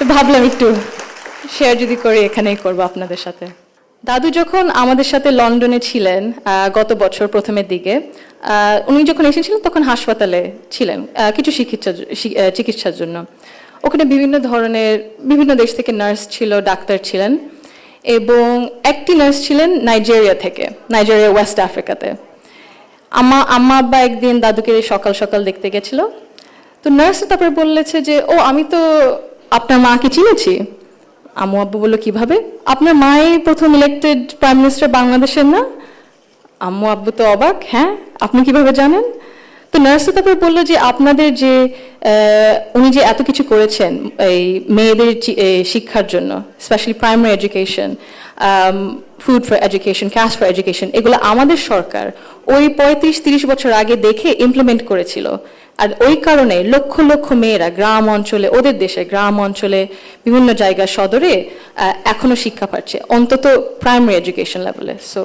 তো ভাবলাম একটু শেয়ার যদি করি এখানেই করবো আপনাদের সাথে। দাদু যখন আমাদের সাথে লন্ডনে ছিলেন গত বছর প্রথমের দিকে, উনি যখন এসেছিলেন তখন হাসপাতালে ছিলেন কিছু চিকিৎসার জন্য। ওখানে বিভিন্ন ধরনের বিভিন্ন দেশ থেকে নার্স ছিল, ডাক্তার ছিলেন, এবং একটি নার্স ছিলেন নাইজেরিয়া থেকে, নাইজেরিয়া ওয়েস্ট আফ্রিকাতে। আম্মা আব্বা একদিন দাদুকে সকাল সকাল দেখতে গেছিল। তো নার্স তারপরে বললেছে যে, ও আমি তো আপনার মাকে চিনেছি। আম্মু আব্বু বললো, কিভাবে? আপনার মাই প্রথম ইলেক্টেড প্রাইম মিনিস্টার বাংলাদেশের না? আম্মু আব্বু তো অবাক, হ্যাঁ আপনি কিভাবে জানেন? তো নার্স তারপরে বললো যে, আপনাদের যে উনি যে এত কিছু করেছেন এই মেয়েদের শিক্ষার জন্য, specially primary education, food for education, cash for education, এগুলো আমাদের সরকার ওই 35-30 বছর আগে দেখে ইমপ্লিমেন্ট করেছিল। আর ওই কারণে লক্ষ লক্ষ মেয়েরা গ্রাম অঞ্চলে, ওদের দেশে গ্রাম অঞ্চলে বিভিন্ন জায়গা সদরে এখনো শিক্ষা পাচ্ছে, অন্তত প্রাইমারি এডুকেশন লেভেলে। সো